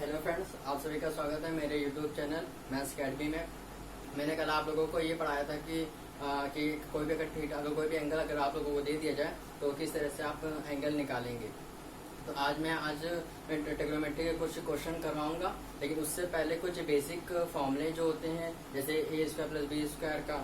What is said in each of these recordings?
Hello friends, आप सभी का स्वागत है मेरे यूट्यूब चैनल मैथ्स अकेडमी में। मैंने कल आप लोगों को ये पढ़ाया था कि कोई भी अगर कोई भी एंगल अगर आप लोगों को दे दिया जाए तो किस तरह से आप एंगल निकालेंगे। तो आज ट्रिग्नोमेट्री के कुछ क्वेश्चन करवाऊंगा, लेकिन उससे पहले कुछ बेसिक फॉर्मूले जो होते हैं, जैसे ए स्क्वायर प्लस बी स्क्वायर का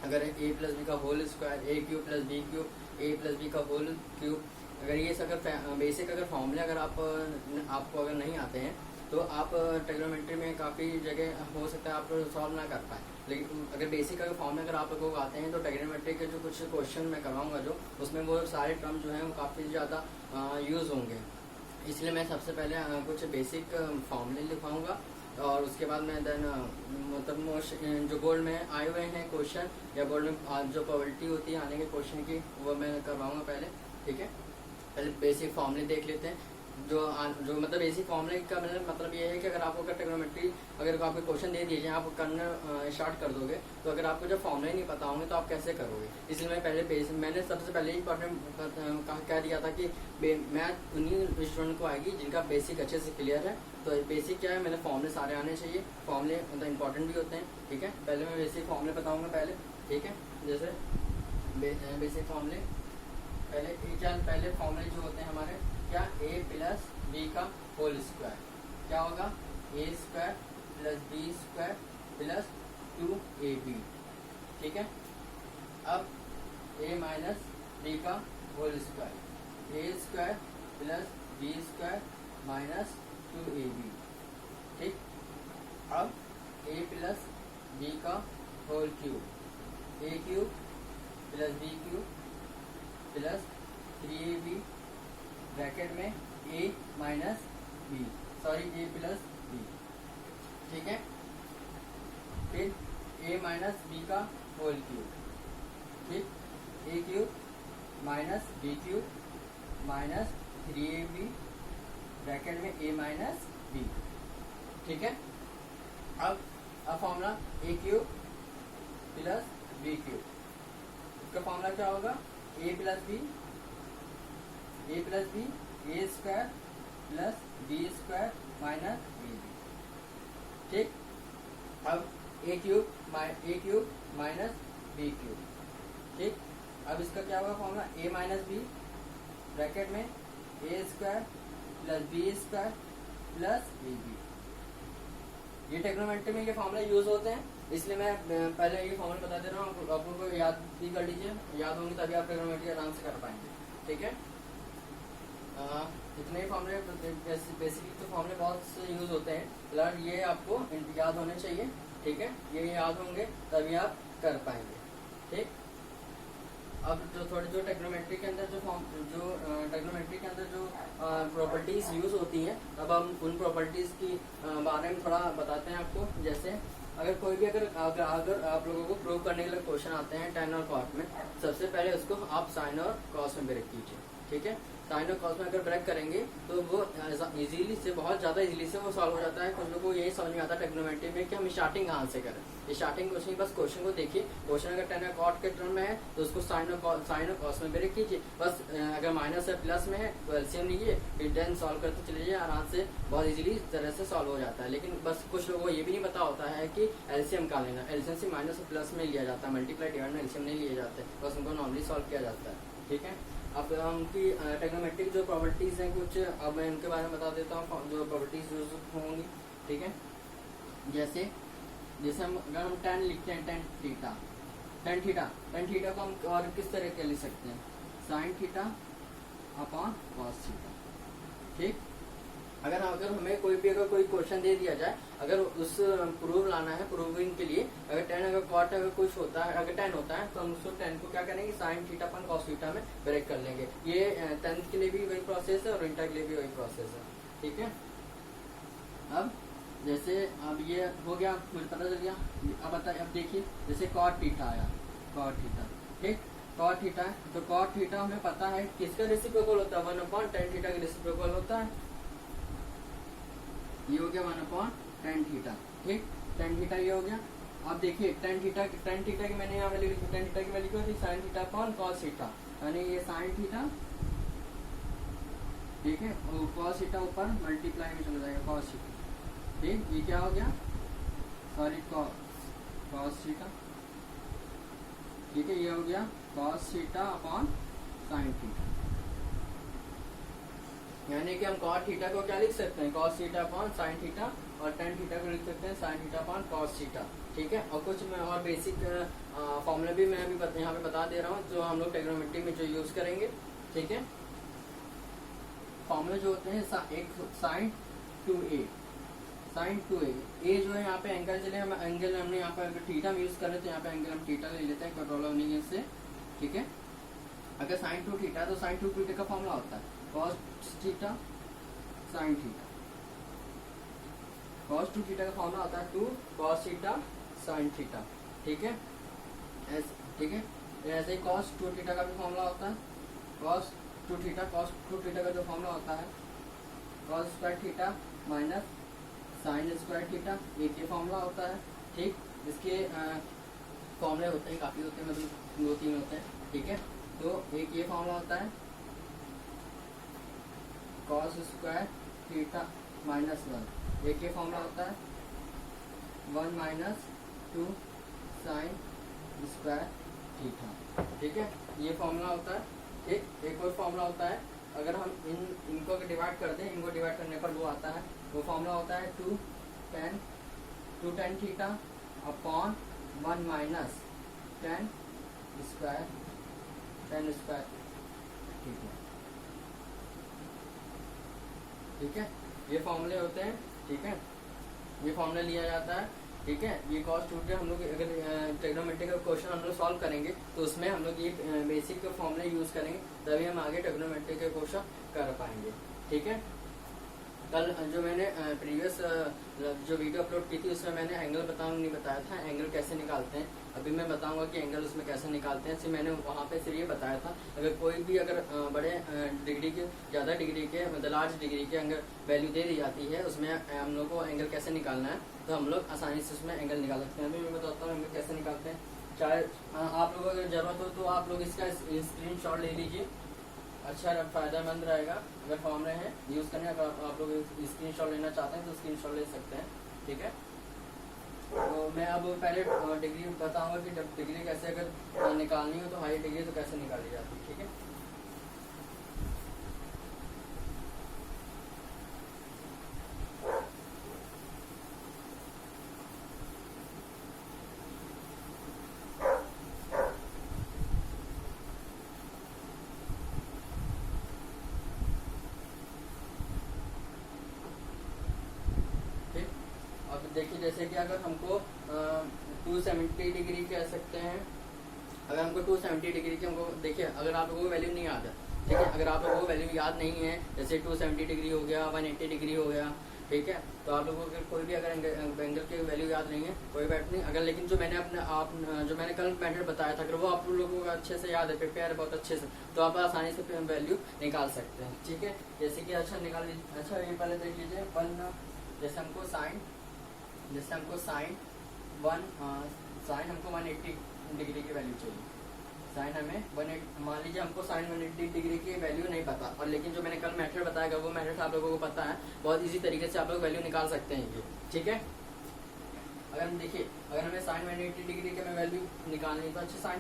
अगर ए प्लस बी का होल स्क्वायर, ए क्यूब प्लस बी क्यूब, ए प्लस बी का होल क्यूब, अगर ये अगर बेसिक अगर फॉर्मूले अगर आपको अगर नहीं आते हैं तो आप ट्रिग्नोमेट्री में काफ़ी जगह हो सकता है आप सॉल्व ना कर पाए। लेकिन अगर बेसिक अगर फॉर्मूले अगर आप लोगों को आते हैं तो ट्रिग्नोमेट्री के जो कुछ क्वेश्चन मैं करवाऊंगा जो उसमें वो सारे टर्म जो हैं वो काफ़ी ज़्यादा यूज़ होंगे। इसलिए मैं सबसे पहले कुछ बेसिक फॉर्मूले लिखवाऊंगा और उसके बाद मैं देन मतलब जो बोर्ड में आए हुए हैं क्वेश्चन या बोर्ड में जो प्रोबेबिलिटी होती है आने के क्वेश्चन की वो मैं करवाऊंगा पहले। ठीक है, पहले बेसिक फॉर्मूले देख लेते हैं। जो मतलब बेसिक फॉर्मूले का मतलब ये है कि अगर आपको ट्रिग्नोमेट्री अगर आपको क्वेश्चन दे दिए जाए आप करना स्टार्ट कर दोगे तो अगर आपको जब फॉर्मूले नहीं पता होंगे तो आप कैसे करोगे। इसलिए मैं पहले मैंने सबसे पहले ही कह दिया था कि मैथ उन्हीं स्टूडेंट को आएगी जिनका बेसिक अच्छे से क्लियर है। तो बेसिक क्या है, मैंने फॉर्मूले सारे आने चाहिए। फॉर्मूले मतलब इंपॉर्टेंट भी होते हैं। ठीक है, पहले मैं बेसिक फॉर्मूले बताऊंगा पहले। ठीक है, जैसे बेसिक फॉर्मूले पहले फॉर्मूले जो होते हैं हमारे क्या, ए प्लस बी का होल स्क्वायर क्या होगा, A square plus B square plus 2ab। ठीक है, अब ए माइनस बी का whole square, A square plus B square minus 2ab। ठीक, अब ए प्लस बी का whole cube, A cube plus B cube plus 3ab bracket में a minus B, sorry a plus B. ठीक है, फिर a minus B का whole cube, ठीक, a cube minus B cube minus 3ab bracket में a minus B. ठीक है, अब formula a cube plus B cube, इसका फॉर्मूला क्या होगा, a plus B A square plus B square minus B. ठीक, अब A cube minus B cube. ठीक, अब इसका क्या होगा formula, A minus B bracket में A square plus B square plus B B. ये ट्रिग्नोमेट्री में ये फॉर्मूला यूज होते हैं, इसलिए मैं पहले ये फॉर्मूला बता दे रहा हूँ, आपको याद भी कर लीजिए। याद होंगे तभी आप ट्रिग्नोमेट्री आराम से कर पाएंगे। ठीक है, इतने फॉर्मूले बेसिकली तो फॉर्मूले बहुत से यूज होते हैं, फिलहाल ये आपको याद होने चाहिए। ठीक है, ये याद होंगे तभी आप कर पाएंगे। ठीक, अब जो ट्रिग्नोमेट्री के अंदर ट्रिग्नोमेट्री के अंदर जो प्रॉपर्टीज यूज होती हैं, अब हम उन प्रॉपर्टीज की बारे में थोड़ा बताते हैं आपको। जैसे अगर कोई भी अगर आप लोगों को प्रूव करने के लिए क्वेश्चन आते हैं tan और cos में, सबसे पहले उसको आप sin और cos में ब्रेक कीजिए। ठीक है, साइन और कॉस में अगर ब्रेक करेंगे तो वो इजीली से बहुत ज्यादा इजीली से वो सॉल्व हो जाता है। कुछ लोगों को यही समझ में आता है ट्रिग्नोमेट्री में कि हम स्टार्टिंग कहाँ से करें। स्टार्टिंग कुछ नहीं, बस क्वेश्चन को देखिए, क्वेश्चन अगर tan और cot के टर्म में है तो उसको साइन और कॉस में ब्रेक कीजिए। बस अगर माइनस है प्लस में है तो एलसीएम लीजिए, फिर देन सॉल्व करते चले जाइए, आराम से बहुत इजीली इस तरह से सॉल्व हो जाता है। लेकिन बस कुछ लोगों को ये भी नहीं पता होता है कि एलसीएम का लेना, एलसीएम से माइनस और प्लस में लिया जाता है, मल्टीप्लाई डिवाइड में एलसीएम नहीं लिए जाते, बस उनको नॉर्मली सॉल्व किया जाता है। ठीक है, अब उनकी ट्रिग्नोमेट्रिक जो प्रॉपर्टीज हैं कुछ, अब मैं उनके बारे में बता देता हूँ जो प्रॉपर्टीज यूज होंगी। ठीक है, जैसे हम अगर हम tan लिखते हैं, tan थीटा को हम और किस तरह के लिख सकते हैं, sin theta upon cos theta. ठीक, अगर हमें कोई क्वेश्चन दे दिया जाए, अगर उस प्रूव लाना है, प्रूविंग के लिए अगर tan अगर cot अगर कुछ होता है, अगर tan होता है तो हम उसको tan को क्या करेंगे, sin थीटा अपन cos थीटा में ब्रेक कर लेंगे। ये 10th के लिए भी वही प्रोसेस है और इंटर के लिए भी वही प्रोसेस है। ठीक है, अब जैसे अब ये हो गया, मुझे पता चल गया। अब देखिए जैसे cot थीटा आया, cot थीटा। ठीक, cot थीटा है तो cot थीटा हमें पता है किसका रेसिप्रोकल होता है, 1/tan थीटा का रेसिप्रोकल होता है। ये हो गया 1/tan थीटा। ठीक, tan थीटा ये हो गया। अब देखिए tan थीटा की मैंने यहाँ वैल्यू लिखी, tan थीटा की वैल्यू क्या थी, sin theta upon cos theta, यानी ये sin थीटा ठीक है, और कॉस थीटा ऊपर मल्टीप्लाई में चला जाएगा कॉस थीटा। ठीक, ये क्या हो गया, सॉरी कॉस थीटा। ठीक है, ये हो गया cos theta upon sine theta. यानी कि हम कॉस थीटा को क्या लिख सकते हैं, cos theta upon sine theta, और टेन थीटा को लिख सकते हैं sign theta upon cos theta. ठीक है, और कुछ मैं और बेसिक फॉर्मूला भी मैं अभी यहाँ पे बता दे रहा हूँ जो हम लोग ट्रिग्नोमेट्री में जो यूज करेंगे। ठीक है, फॉर्मूले जो होते हैं एक साइन 2a, साइन 2a, ए जो है यहाँ पे एंगल, चले हम एंगल हमने यहाँ पे अगर थीटा में यूज कर रहे हैं तो यहाँ पे एंगल हम थीटा ले लेते हैं, कोई प्रॉब्लम नहीं है इससे। ठीक है, अगर साइन 2 थीटा तो साइन 2 थीटा का फॉर्मूला होता है cos theta sine theta. Cos 2 theta का फॉर्मूला होता है 2 कॉस थीटा साइन थीटा। ठीक है, ठीक है, ऐसे ही कॉस 2 थीटा का भी फॉर्मूला होता है कॉस 2 थीटा। कॉस 2 थीटा का जो फॉर्मूला होता है cos square theta minus sign square theta, एक ये फॉर्मूला होता है। ठीक, इसके फॉर्मूले होते हैं, काफी होते हैं, मतलब 2-3 होते हैं। ठीक है, तो एक ये फॉर्मूला होता है कॉस स्क्वायर थीटा माइनस 1, एक ये फॉर्मूला होता है 1 माइनस 2 साइन स्क्वायर थीटा। ठीक है, ये फॉर्मूला होता है। ठीक, एक और फॉर्मूला होता है, अगर हम इनको डिवाइड कर दें, इनको डिवाइड करने पर वो आता है, वो फॉर्मूला होता है 2 tan theta upon 1 minus tan square theta. ठीक है, ये फॉर्मूले होते हैं। ठीक है, ये फॉर्मूला लिया जाता है। ठीक है, ये कॉस 2 थीटा हम लोग अगर ट्रिग्नोमेट्री का क्वेश्चन हम लोग सॉल्व करेंगे तो उसमें हम लोग ये बेसिक फॉर्मूला यूज करेंगे, तभी हम आगे ट्रिग्नोमेट्री के क्वेश्चन कर पाएंगे। ठीक है, कल जो मैंने प्रीवियस जो वीडियो अपलोड की थी उसमें मैंने एंगल नहीं बताया था, एंगल कैसे निकालते हैं। अभी मैं बताऊंगा कि एंगल उसमें कैसे निकालते हैं। सिर्फ मैंने वहाँ पे सिर्फ ये बताया था, अगर कोई भी अगर बड़े डिग्री के, ज़्यादा डिग्री के, मतलब लार्ज डिग्री के अगर वैल्यू दे दी जाती है उसमें हम लोग को एंगल कैसे निकालना है, तो हम लोग आसानी से उसमें एंगल निकाल सकते हैं। अभी मैं बताता हूँ एंगल कैसे निकालते हैं। चाहे आप लोगों को अगर जरूरत हो तो आप लोग इसका स्क्रीनशॉट ले लीजिए, अच्छा फायदेमंद रहेगा। अगर फॉर्मूले हैं यूज करने, अगर आप लोग स्क्रीनशॉट लेना चाहते हैं तो स्क्रीनशॉट ले सकते हैं। ठीक है, तो मैं अब पहले डिग्री बताऊंगा कि जब डिग्री कैसे अगर निकालनी हो तो हाई डिग्री तो कैसे निकाली जाती है। ठीक है, देखिए जैसे कि अगर हमको 270 डिग्री कह सकते हैं, अगर हमको 270 डिग्री की हमको, देखिए अगर आप लोगों को वैल्यू नहीं याद है, ठीक है, अगर आप लोगों को वैल्यू याद नहीं है, जैसे 270 डिग्री हो गया, 180 डिग्री हो गया, ठीक है, तो आप लोगों को कोई भी अगर एंगल की वैल्यू याद नहीं है कोई बात नहीं। अगर लेकिन जो मैंने जो मैंने कल मेथड बताया था, अगर वो आप लोगों को अच्छे से याद है, प्रिपेयर है बहुत अच्छे से, तो आप आसानी से वैल्यू निकाल सकते हैं। ठीक है, जैसे कि अच्छा निकाल लीजिए। अच्छा ये पहले देख लीजिए, जैसे हमको साइन 180 डिग्री की वैल्यू चाहिए, साइन हमें 180, मान लीजिए हमको साइन 180 डिग्री की वैल्यू नहीं पता, और लेकिन जो मैंने कल मेथड बताया वो मेथड आप लोगों को पता है, बहुत इजी तरीके से आप लोग वैल्यू निकाल सकते हैं ये। ठीक है, अगर हम देखिए, अगर हमें साइन 180 डिग्री की वैल्यू निकालनी तो अच्छा साइन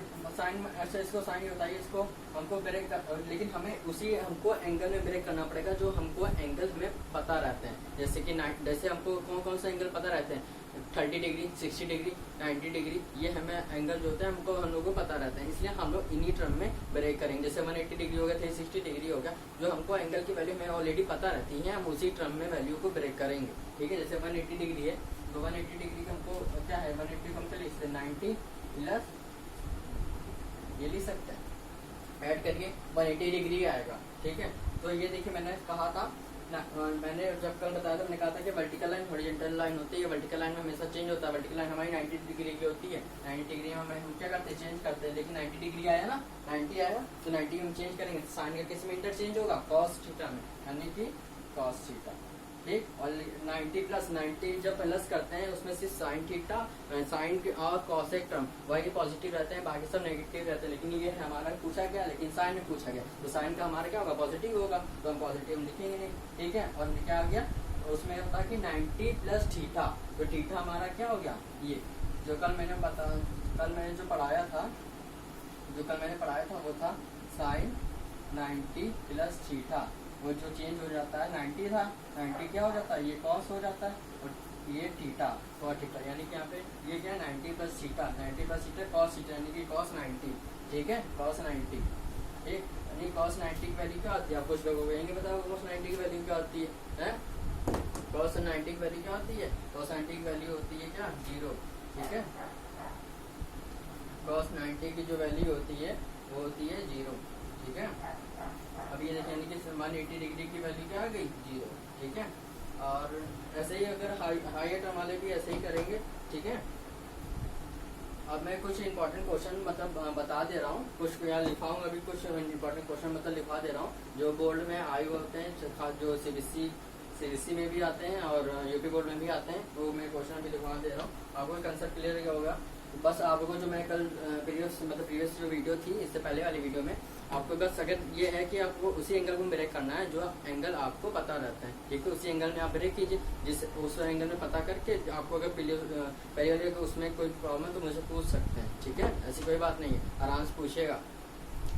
अच्छा इसको साइन ही बताइए, इसको हमको ब्रेक कर, लेकिन हमें उसी हमको एंगल में ब्रेक करना पड़ेगा जो हमको एंगल में पता रहते हैं। जैसे कि जैसे हमको कौन कौन से एंगल पता रहते हैं, 30 डिग्री, 60 डिग्री, 90 डिग्री, ये हमें एंगल जो होता है हमको हम लोगों को पता रहता है, इसलिए हम लोग इन्हीं टर्म में ब्रेक करेंगे। जैसे 180 डिग्री हो गया, 360 डिग्री हो गया, जो हमको एंगल की वैल्यू हमें ऑलरेडी पता रहती है, हम उसी टर्म में वैल्यू को ब्रेक करेंगे। ठीक है, जैसे 180 डिग्री है तो 180 डिग्री का हमको क्या है, 180 को हम चलिए इससे 90 प्लस ये लिख सकते हैं, ऐड करिए 180 डिग्री आएगा। ठीक है, तो ये देखिए मैंने कहा था ना, मैंने जब कल बताया था, मैंने कहा था कि वर्टिकल लाइन हॉरिजॉन्टल लाइन होती है, वर्टिकल लाइन में हमेशा चेंज होता है। वर्टिकल लाइन हमारी 90 डिग्री की होती है, 90 डिग्री में हम क्या करते हैं, चेंज करते हैं, लेकिन 90 डिग्री आया ना, 90 आया तो 90 हम चेंज करेंगे, साइन का किस में इंटरचेंज होगा, कॉस थीटा में, यानी कि कॉस थीटा। ठीक। और 90 प्लस 90 जब प्लस करते हैं उसमें से साइन थीटा, साइन और कॉसेक टर्म वही पॉजिटिव रहते हैं, बाकी सब नेगेटिव रहते हैं। लेकिन ये हमारा पूछा गया, लेकिन साइन में पूछा गया, तो साइन का हमारा क्या होगा, पॉजिटिव होगा, तो हम पॉजिटिव लिखेंगे नहीं। ठीक है। और क्या आ गया उसमें होता कि 90 प्लस थीटा, तो थीटा हमारा क्या हो गया, ये जो कल मैंने जो पढ़ाया था वो था साइन 90 प्लस थीटा। वो जो चेंज हो जाता है 90 था, 90 क्या हो जाता है, ये कॉस हो जाता है, और ये थीटा कॉस थीटा, यानी कि यहाँ पे ये क्या है 90 plus theta, 90 plus theta cos theta, यानी कि कॉस 90। ठीक है, कॉस 90। ठीक, यानी कॉस 90 की वैल्यू क्या होती है, आप कुछ लोगों को यही बताओ कॉस 90 की वैल्यू क्या होती है? कॉस 90 की वैल्यू क्या होती है? कॉस 90 की वैल्यू होती है क्या, 0। ठीक है, कॉस 90 की जो वैल्यू होती है वो होती है 0। ठीक है, अब ये देखें कि 180 डिग्री की वैल्यू क्या आ गई, 0। ठीक है, और ऐसे ही अगर हाई टर्म वाले भी ऐसे ही करेंगे। ठीक है, अब मैं कुछ इंपॉर्टेंट क्वेश्चन मतलब बता दे रहा हूँ, कुछ यहाँ लिखा हूँ, अभी कुछ इंपॉर्टेंट क्वेश्चन मतलब लिखवा दे रहा हूँ जो बोर्ड में आए हुए होते हैं, जो सीबीएसई में भी आते हैं और यूपी बोर्ड में भी आते हैं, वो मैं क्वेश्चन अभी लिखवा दे रहा हूँ, आपको कंसेप्ट क्लियर होगा। बस आपको जो मैं कल प्रीवियस जो वीडियो थी, इससे पहले वाली वीडियो में आपको बस अगर ये है कि आपको उसी एंगल को ब्रेक करना है जो एंगल आपको पता रहता है। ठीक है, उसी एंगल में आप ब्रेक कीजिए, जिस उस एंगल में पता करके आपको अगर पहले वाले उसमें कोई प्रॉब्लम है तो मुझे पूछ सकते हैं। ठीक है, ऐसी कोई बात नहीं है, आराम से पूछिएगा,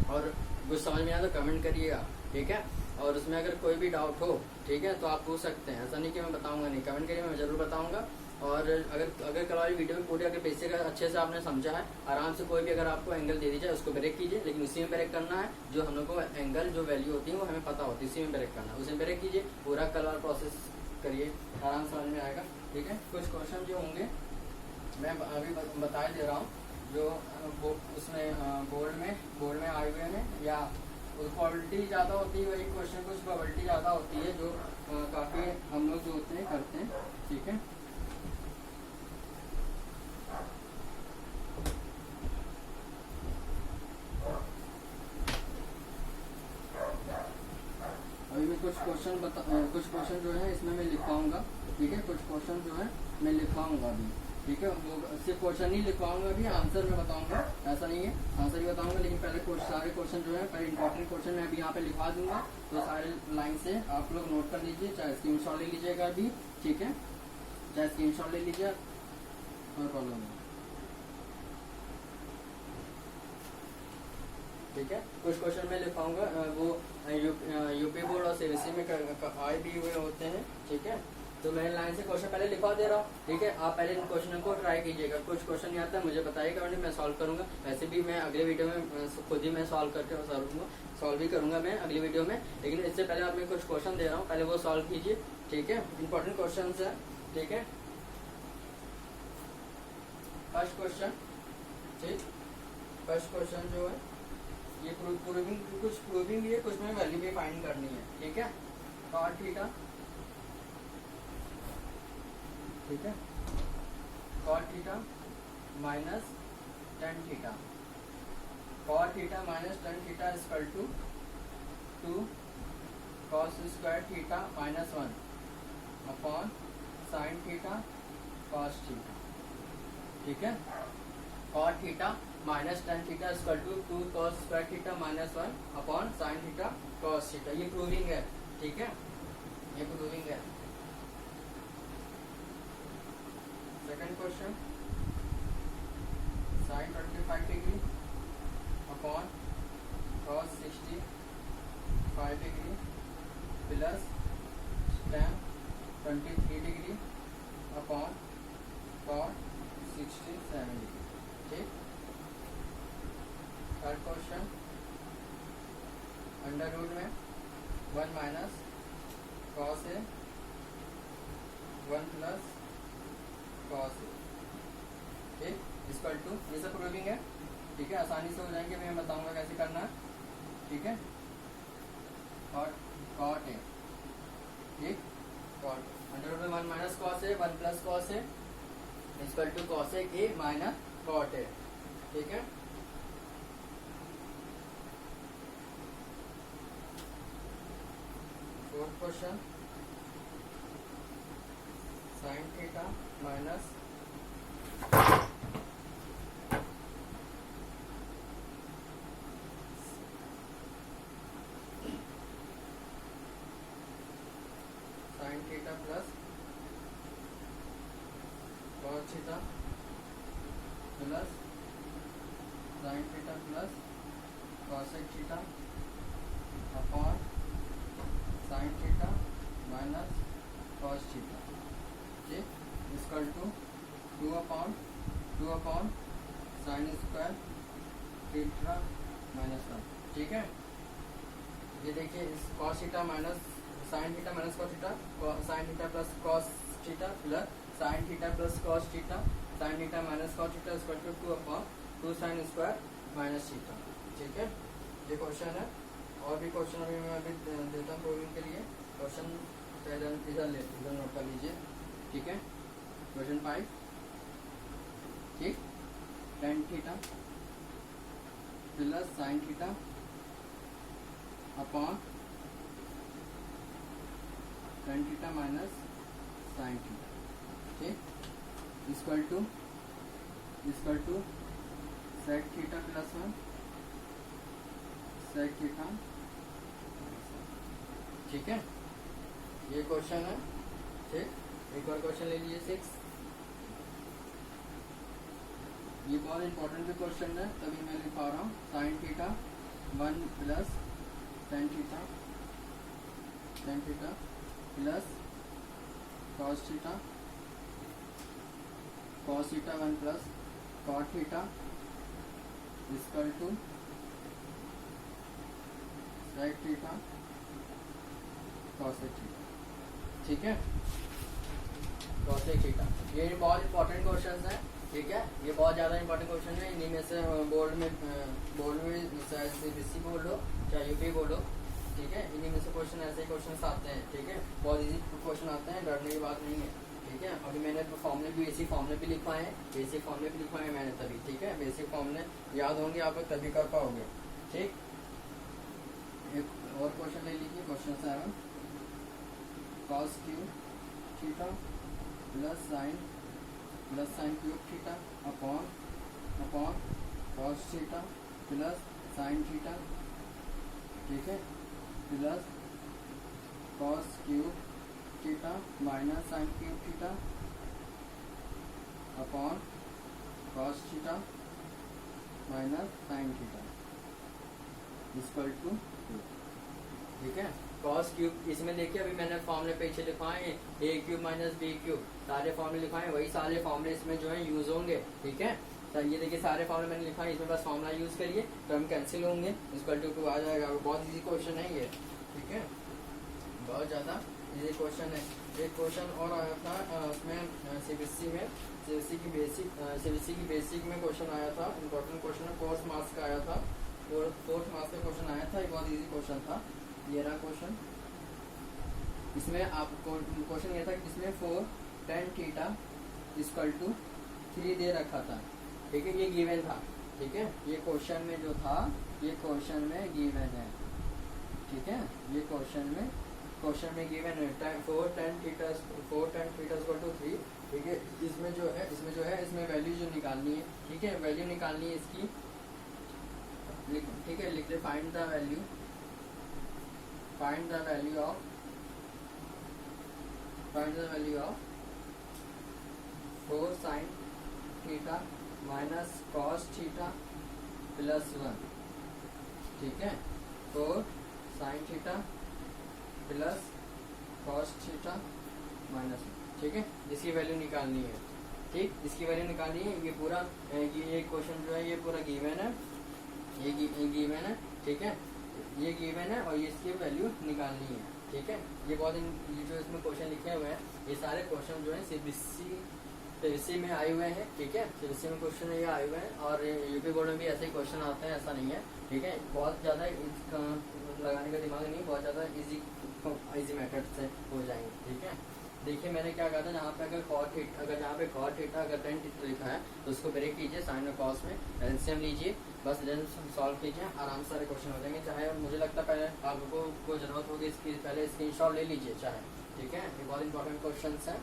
और कुछ समझ में आया तो कमेंट करिएगा। ठीक है, और उसमें अगर कोई भी डाउट हो, ठीक है, तो आप पूछ सकते हैं, ऐसा नहीं कि मैं बताऊंगा नहीं, कमेंट करिए, मैं जरूर बताऊंगा। और अगर कल वाली वीडियो में पूरी अगर बेसिक अच्छे से आपने समझा है, आराम से कोई भी अगर आपको एंगल दे दी जाए उसको ब्रेक कीजिए, लेकिन उसी में ब्रेक करना है जो हम लोग को एंगल जो वैल्यू होती है वो हमें पता होती है, उसी में ब्रेक करना है, उसी में ब्रेक कीजिए, पूरा कल वाला प्रोसेस करिए, आराम समझ में आएगा। ठीक है, कुछ क्वेश्चन जो होंगे मैं अभी बता दे रहा हूँ, जो उसमें बोर्ड में आए हुए हैं, या प्रोबेबिलिटी ज़्यादा होती है वही क्वेश्चन, कुछ प्रोबेबिलिटी ज़्यादा होती है जो काफ़ी हम लोग जो होते हैं करते हैं। ठीक है, अभी मैं कुछ क्वेश्चन जो है इसमें मैं लिखवाऊंगा। ठीक है, कुछ क्वेश्चन जो है मैं लिखवाऊंगा अभी। ठीक है, वो सिर्फ क्वेश्चन नहीं लिखवाऊंगा, अभी आंसर मैं बताऊंगा, ऐसा नहीं है, आंसर ही बताऊंगा, लेकिन पहले सारे क्वेश्चन जो है पहले इंपॉर्टेंट क्वेश्चन मैं अभी यहाँ पे लिखवा दूंगा, तो सारे लाइन से आप लोग नोट कर लीजिए, चाहे स्क्रीनशॉट ले लीजिएगा अभी। ठीक है, चाहे स्क्रीनशॉट ले लीजिए, कोई प्रॉब्लम नहीं। ठीक है, कुछ क्वेश्चन मैं लिखवाऊंगा, वो यूपी बोर्ड और सीबीएसई में आए भी हुए होते हैं। ठीक है, तो मैं लाइन से क्वेश्चन पहले लिखवा दे रहा हूँ। ठीक है, आप पहले इन क्वेश्चनों को ट्राई कीजिएगा, कुछ क्वेश्चन नहीं आता है मुझे बताइएगा, मैं सॉल्व करूंगा, वैसे भी मैं अगले वीडियो में खुद ही मैं सॉल्व भी करूंगा मैं अगली वीडियो में, लेकिन इससे पहले आप मैं कुछ क्वेश्चन दे रहा हूँ, पहले वो सॉल्व कीजिए। ठीक है, इंपॉर्टेंट क्वेश्चन है। ठीक है, फर्स्ट क्वेश्चन, ठीक, फर्स्ट क्वेश्चन जो है ये प्रूविंग है, कुछ में वैल्यू भी फाइंड करनी है। ठीक है, कॉट थीटा, ठीक है, cot theta minus tan theta, cot theta minus tan theta equal to 2 cos square theta minus 1 upon sine theta cos theta. ठीक है, cot theta minus tan theta equal to 2 cos square theta minus 1 upon sine theta cos theta, ये proving है। ठीक है, ये proving है। Second question, sine 25 degree upon cos 65 degree plus tan 23 degree upon cot 67 degree. ठीक, third question, under root में 1 minus cos A 1 plus cos ए, ठीक, equal to, ये सब प्रूविंग है। ठीक है, आसानी से हो जाएंगे, मैं बताऊंगा कैसे करना है। ठीक है, और कॉट ए, ठीक, कॉट अंडर रूट में 1 minus cos A 1 plus cos A equal to cos A minus cot A. ठीक है, fourth question, sine theta minus sine theta plus cos theta plus sine theta plus cosec theta upon sine theta minus cos theta equal to 2 upon sine square theta minus 1। ठीक है, ये देखिए इस cos theta minus sine theta minus cos theta, sine theta plus cos theta plus sine theta plus cos theta, sine theta minus cos theta equal to 2 upon 2 sine square minus theta. ठीक है, ये question है। और भी question अभी मैं अभी देता हूँ प्रूविंग के लिए। क्वेश्चन इधर नोट कर लीजिए। ठीक है, क्वेश्चन 5, ठीक, tan theta plus sine theta upon tan theta minus sine theta, ठीक, equal to sec theta plus 1 sec theta. ठीक है, ये क्वेश्चन है। ठीक, एक और क्वेश्चन ले लीजिए 6। ये बहुत इंपॉर्टेंट भी क्वेश्चन है, तभी मैं लिखा रहा हूँ। Sine theta 1 plus tan theta plus cos theta 1 plus cot theta equal to sec theta cosec theta. ठीक है, कॉसेक थीटा, ये बहुत इंपॉर्टेंट क्वेश्चन है। ठीक है, ये बहुत ज़्यादा इंपॉर्टेंट क्वेश्चन है। इन्हीं में से बोर्ड में चाहे सीबीएसई बोर्ड हो चाहे यूपी बोर्ड हो, ठीक है, इन्हीं में से क्वेश्चन ऐसे ही क्वेश्चन आते हैं। ठीक है, बहुत इजी क्वेश्चन आते हैं, डरने की बात नहीं है। ठीक है, अभी मैंने फॉर्मूले भी बेसिक फॉर्मूले भी लिखवाए हैं, मैंने तभी। ठीक है, बेसिक फॉर्मूले याद होंगे आप लोग तभी कर पाओगे। ठीक, एक और क्वेश्चन ले लीजिए, question 7, cos cube theta plus sine cube theta upon cos theta plus sine theta. ठीक है, plus cos cube theta minus sine cube theta upon cos theta minus sine theta equal to 2। ठीक है, cos cube, इसमें देखिए अभी मैंने फॉर्मूले पीछे लिखवाए हैं, ए क्यूब माइनस बी क्यूब, सारे फॉर्मूले लिखवाए हैं, वही सारे फॉर्मूले इसमें जो है यूज होंगे। ठीक है, तो ये देखिए सारे फॉर्मूले मैंने लिखा है, इसमें बस फॉर्मूला यूज करिए, टर्म कैंसिल होंगे, इक्वल टू 2 आ जाएगा। बहुत इजी क्वेश्चन है ये। ठीक है, बहुत ज़्यादा इजी क्वेश्चन है। एक क्वेश्चन और आया था उसमें सीबीएसई की बेसिक में क्वेश्चन आया था, इम्पोर्टेंट क्वेश्चन है, फोर्थ मार्क्स का आया था, फोर्थ मार्क्स का क्वेश्चन आया था, ये बहुत इजी क्वेश्चन था। ये रहा क्वेश्चन, इसमें आपको क्वेश्चन ये था कि इसमें 4 tan थीटा इक्वल टू 3 दे रखा था। ठीक है, ये गिवन था। ठीक है, ये क्वेश्चन में जो था, ये क्वेश्चन में गिवन है। ठीक है, ये क्वेश्चन में गिवन है 4 tan थीटा इक्वल टू 3। ठीक है, इसमें जो है इसमें वैल्यू जो निकालनी है। ठीक है, वैल्यू निकालनी है इसकी। ठीक है, लिख ले, find the value of 4 sin theta minus cos theta plus 1। ठीक है, 4 sin theta plus cos theta minus 1। ठीक है, इसकी वैल्यू निकालनी है। ठीक, इसकी वैल्यू निकालनी है। ये पूरा ये क्वेश्चन जो है ये पूरा गिवन है, ये गिवन है। ठीक है, ये गिवन है और ये इसकी वैल्यू निकालनी है। ठीक है, ये जो इसमें क्वेश्चन लिखे हुए हैं, ये सारे क्वेश्चन जो है सीबीएसई में आए हुए हैं। ठीक है, सीबीएसई में क्वेश्चन ये आए हुए हैं और यूपी बोर्ड में भी ऐसे ही क्वेश्चन आते हैं, ऐसा नहीं है। ठीक है, बहुत ज़्यादा लगाने का दिमाग नहीं, बहुत ज़्यादा इजी मेथड से हो जाएंगे। ठीक है, देखिए मैंने क्या कहा था, जहाँ पे अगर कॉट थीटा अगर tan थीटा लिखा है तो उसको ब्रेक कीजिए, साइन और कॉस में एलसीएम लीजिए, बस देन सॉल्व कीजिए, आराम से सारे क्वेश्चन हो जाएंगे। चाहे मुझे लगता है पहले आपको जरूरत होगी इसकी, पहले स्क्रीनशॉट ले लीजिए चाहे। ठीक है, ये बहुत इंपॉर्टेंट क्वेश्चन है।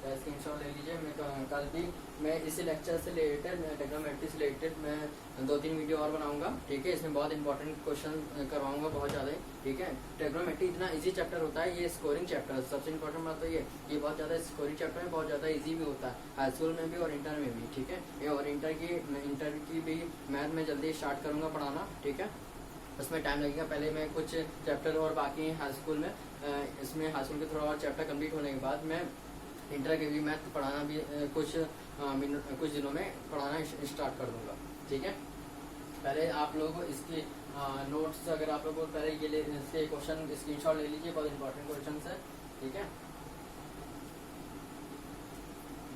या स्क्रीनशॉट ले लीजिए। मैं कल भी मैं इसी लेक्चर से रिलेटेड, मैं ट्रिग्नोमेट्री से रिलेटेड मैं 2-3 वीडियो और बनाऊंगा, ठीक है। इसमें बहुत इंपॉर्टेंट क्वेश्चन करवाऊंगा, बहुत ज़्यादा, ठीक है। ट्रिग्नोमेट्री इतना इजी चैप्टर होता है, ये स्कोरिंग चैप्टर है। सबसे इंपॉर्टेंट बात तो ये बहुत ज़्यादा स्कोरिंग चैप्टर है, बहुत ज़्यादा इजी भी होता है, हाई स्कूल में भी और इंटर में भी, ठीक है। ये और इंटर की भी मैथ में जल्दी स्टार्ट करूँगा पढ़ाना, ठीक है। उसमें टाइम लगेगा, पहले मैं कुछ चैप्टर और बाकी हैं हाई स्कूल में, इसमें हाई स्कूल के थोड़ा और चैप्टर कंप्लीट होने के बाद मैं इंटर के भी मैथ पढ़ाना भी कुछ दिनों में पढ़ाना स्टार्ट कर दूंगा, ठीक है। पहले आप लोग को इसकी नोट्स, अगर आप लोग को पहले ये इसके क्वेश्चन स्क्रीनशॉट ले लीजिए, बहुत इंपॉर्टेंट क्वेश्चन है, ठीक है।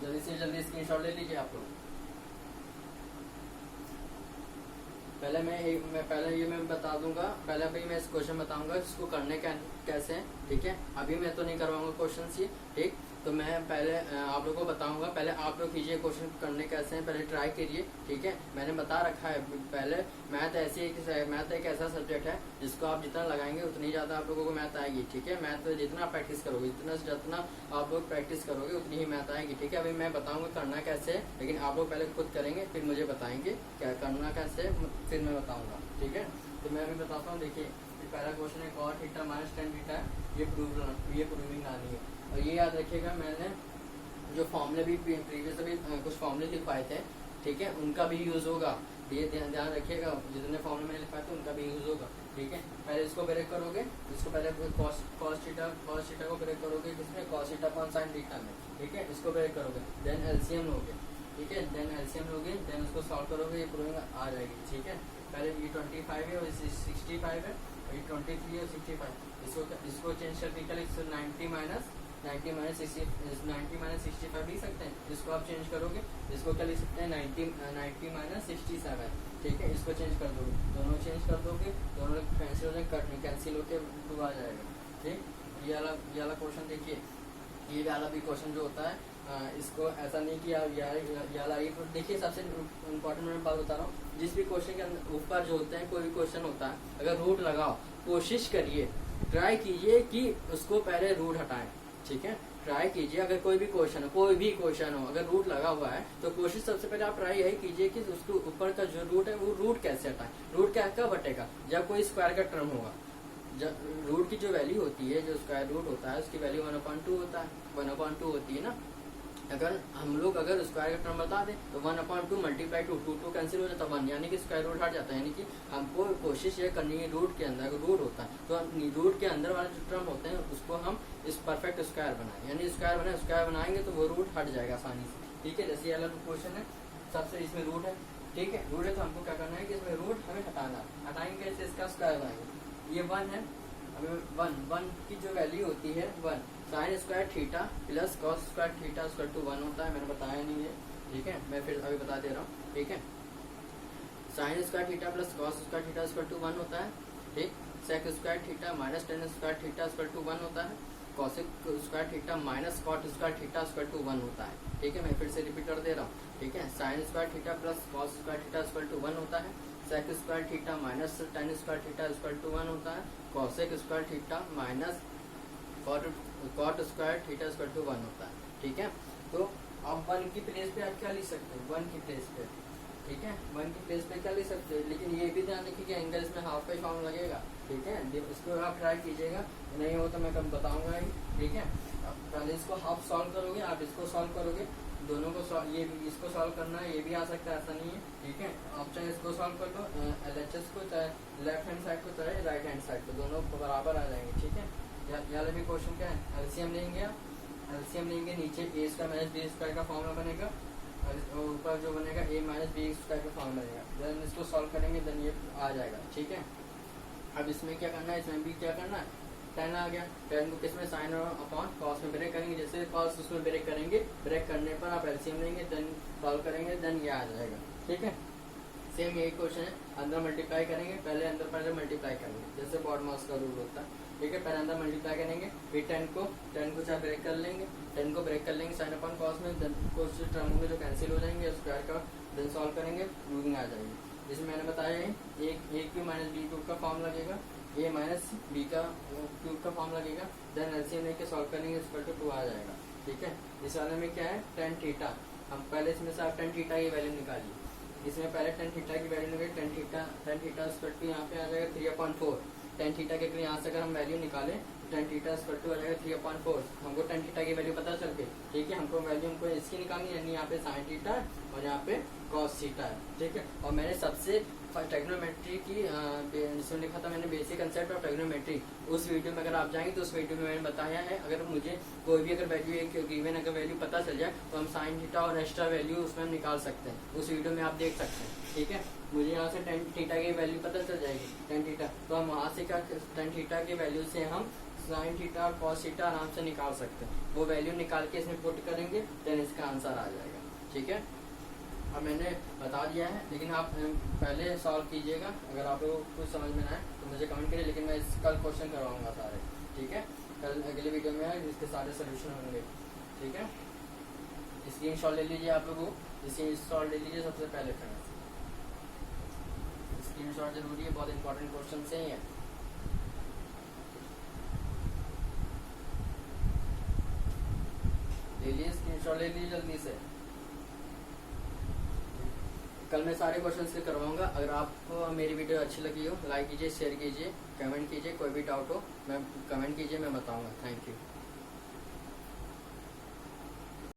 जल्दी से जल्दी स्क्रीनशॉट ले लीजिए आप लोग। पहले ये मैं बता दूंगा, पहले अभी मैं इस क्वेश्चन बताऊंगा इसको करने कैसे हैं, ठीक है। अभी मैं तो नहीं करवाऊंगा क्वेश्चन ये, ठीक। तो मैं पहले आप लोगों को बताऊंगा, पहले आप लोग कीजिए क्वेश्चन करने कैसे हैं, पहले ट्राई करिए, ठीक है। मैंने बता रखा है पहले, मैथ एक ऐसा सब्जेक्ट है जिसको आप जितना लगाएंगे उतनी ज़्यादा आप लोगों को मैथ आएगी, ठीक है। मैथ जितना प्रैक्टिस करोगे, जितना आप लोग प्रैक्टिस करोगे उतनी ही मैथ आएगी, ठीक है। अभी मैं बताऊंगा करना कैसे है, लेकिन आप लोग पहले खुद करेंगे, फिर मुझे बताएंगे क्या करना कैसे, फिर मैं बताऊंगा, ठीक है। तो मैं अभी बताता हूँ, देखिए पहला क्वेश्चन है cos theta minus tan theta, ये प्रूविंग आनी है। और ये याद रखिएगा, मैंने जो फॉर्मूले भी प्रीवियस अभी कुछ फॉर्मूले लिखवाए थे, ठीक है, उनका भी यूज होगा, ये ध्यान रखिएगा, जितने फॉर्मूले मैंने लिखवाए थे उनका भी यूज होगा, ठीक है। पहले इसको ब्रेक करोगे, इसको पहले cos थीटा को ब्रेक करोगे किसमें, cos theta upon sin theta में, ठीक है। इसको ब्रेक करोगे, देन एलसीएम लोगे, ठीक है, देन एलसीएम लोगे, देन उसको सॉल्व करोगे, ये प्रूविंग आ जाएगी, ठीक है। पहले ये 25 है और 65 है, ये 23 और 65, इसको चेंज करके क्या लिख सकते, 90 माइनस 65 लिख सकते हैं। इसको आप चेंज करोगे, इसको क्या लिख सकते हैं, 90 माइनस 67, ठीक है। इसको चेंज कर दोगे, दोनों चेंज कर दोगे, दोनों कैंसिल हो जाएंगे, कैंसिल होकर 2 आ जाएगा, ठीक। ये वाला क्वेश्चन देखिए, ये वाला भी क्वेश्चन जो होता है, इसको ऐसा नहीं कि आप देखिए, सबसे इम्पोर्टेंट मैं बात बता रहा हूँ, जिस भी क्वेश्चन के ऊपर जो होते हैं, कोई भी क्वेश्चन होता है, अगर रूट लगाओ, कोशिश करिए, ट्राई कीजिए कि उसको पहले रूट हटाएं, ठीक है। ट्राई कीजिए, अगर कोई भी क्वेश्चन हो, अगर रूट लगा हुआ है तो कोशिश सबसे पहले आप ट्राई यही कीजिए कि उसके ऊपर का जो रूट है वो रूट कैसे हटाएं। रूट क्या कब हटेगा, जब कोई स्क्वायर का टर्म होगा। जब रूट की जो वैल्यू होती है, जो स्क्वायर रूट होता है, उसकी वैल्यू 1/2 होता है, 1/2 होती है ना। अगर हम लोग स्क्वायर का टर्म बता दें तो 1/2 मल्टीप्लाई 2 कैंसिल हो जाता है 1, यानी कि स्क्वायर रूट हट जाता है। यानी कि हमको कोशिश ये करनी है, रूट के अंदर अगर रूट होता है तो रूट के अंदर वाले जो टर्म होते हैं उसको हम इस परफेक्ट स्क्वायर बनाए, यानी स्क्वायर बनाएंगे तो वो रूट हट जाएगा आसानी से, ठीक है। जैसे ये वाला क्वेश्चन है, सबसे इसमें रूट है, ठीक है, रूट है, तो हमको क्या करना है कि इसमें रूट हमें हटाएंगे कैसे, इसका स्क्वायर बनाएंगे। ये 1 है, हमें 1 की जो वैल्यू होती है 1, sine square theta plus cos square theta equal to 1 होता है, मैंने बताया नहीं है, ठीक है, मैं फिर अभी बता दे रहा हूँ, ठीक है। Sine square theta plus cos square theta equal to 1 होता है, ठीक। Sec square theta minus tan square theta equal to 1 होता है, cosec square theta minus cot square theta equal to 1 होता है, ठीक है। मैं फिर से रिपीट कर दे रहा हूँ, ठीक है। Sine square theta plus cos square theta equal to 1 होता है, sec square theta minus tan square theta equal to 1 होता है, cosec square theta minus cot square theta equal to 1 होता है, ठीक है। तो आप 1 की प्लेस पे आप क्या लिख सकते हो, 1 की प्लेस पे, ठीक है, 1 की प्लेस पे क्या लिख सकते हो। लेकिन ये भी ध्यान रखिए कि एंगल इसमें हाफ का फॉर्म लगेगा, ठीक है। इसको आप ट्राई कीजिएगा, नहीं हो तो मैं कब बताऊंगा ही, ठीक है। पहले इसको हाफ सॉल्व करोगे, आप इसको सॉल्व करोगे, दोनों को इसको सॉल्व करना है, ये भी आ सकता है, ऐसा नहीं है, ठीक है। आप चाहे इसको सॉल्व कर लो, LHS को, चाहे लेफ्ट हैंड साइड को, चाहे राइट हैंड साइड को, दोनों बराबर आ जाएंगे, ठीक है। यहाँ भी क्वेश्चन क्या है, एलसीएम लेंगे, नीचे ए स्क्वायर माइनस बी स्क्वायर का फॉर्मूला बनेगा, और ऊपर जो बनेगा a माइनस बी स्क्वायर का फॉर्मूला बनेगा, देन इसको सॉल्व करेंगे, देन ये आ जाएगा, ठीक है। अब इसमें क्या करना है, इसमें भी क्या करना है, tan आ गया, tan को किसमें साइन और अपॉन कॉस में ब्रेक करेंगे, जैसे कॉस उसमें ब्रेक करेंगे, ब्रेक करने पर आप एलसीएम लेंगे, देन सॉल्व करेंगे, देन ये आ जाएगा, ठीक है। सेम यही क्वेश्चन है, अंदर मल्टीप्लाई करेंगे, पहले मल्टीप्लाई करेंगे, जैसे बॉडमास का रूल होता है, ठीक है। पहले अंदर मल्टीप्लाई करेंगे, फिर 10 को चाहे ब्रेक कर लेंगे, 10 को ब्रेक कर लेंगे साइन अपॉन कॉस में, देन कुछ टर्म होंगे जो कैंसिल हो जाएंगे, स्क्वायर का देन सॉल्व करेंगे, प्रूविंग आ जाएगी। जिसमें मैंने बताया है ए क्यूब माइनस बी क्यूब का फॉर्म लगेगा, a माइनस बी का क्यूब का फॉर्म लगेगा, देन एलसीएम लेके सॉल्व करेंगे, इक्वल टू 2 आ जाएगा, ठीक है। इस वाले में क्या है टेन थीटा, हम पहले इसमें से आप टेन थीटा की वैल्यू निकालिए। इसमें पहले टेन थीटा की वैल्यू निकाली, टेन थीटा स्क्वायर टू यहाँ पे आ जाएगा 3/4। टेन थीटा के यहाँ से अगर हम वैल्यू निकालें टेन थीटा स्क्वायर टू आ जाएगा 3/4। हमको टेन थीटा की वैल्यू पता चल गई, ठीक है। हमको वैल्यू हमको इसकी निकालनी है, यानी यहाँ पे साइन थीटा और यहाँ पे कॉस थीटा है, ठीक है। और मैंने सबसे ट्रिग्नोमेट्री की जिसमें लिखा था मैंने बेसिक कंसेप्ट ऑफ ट्रिग्नोमेट्री, उस वीडियो में अगर आप जाएंगे तो उस वीडियो में मैंने बताया है। अगर मुझे कोई भी अगर वैल्यू एक गिवन अगर वैल्यू पता चल जाए तो हम साइन थीटा और एक्स्ट्रा वैल्यू उसमें हम निकाल सकते हैं, उस वीडियो में आप देख सकते हैं, ठीक है। मुझे यहाँ से टेन थीटा की वैल्यू पता चल जाएगी टेन थीटा, तो हम वहाँ से क्या टेन थीटा की वैल्यू से हम साइन थीटा और कॉस थीटा आराम से निकाल सकते हैं। वो वैल्यू निकाल के इसमें पुट करेंगे देन इसका आंसर आ जाएगा, ठीक है। अब मैंने बता दिया है, लेकिन आप पहले सॉल्व कीजिएगा। अगर आप लोगों को कुछ समझ में ना आए तो मुझे कमेंट करिए, लेकिन मैं कल क्वेश्चन करवाऊंगा सारे, ठीक है। कल अगले वीडियो में इसके सारे सोल्यूशन होंगे, ठीक है। स्क्रीनशॉट ले लीजिए, आप लोगों स्क्रीनशॉट ले लीजिए सबसे पहले फ्रेंड्स, स्क्रीनशॉट जरूरी है, बहुत इंपॉर्टेंट क्वेश्चन से ही है। ले लीजिए स्क्रीनशॉट, ले लीजिए जल्दी से। कल मैं सारे क्वेश्चंस के करवाऊंगा। अगर आपको मेरी वीडियो अच्छी लगी हो लाइक कीजिए, शेयर कीजिए, कमेंट कीजिए, कोई भी डाउट हो मैं कमेंट कीजिए, मैं बताऊंगा। Thank you.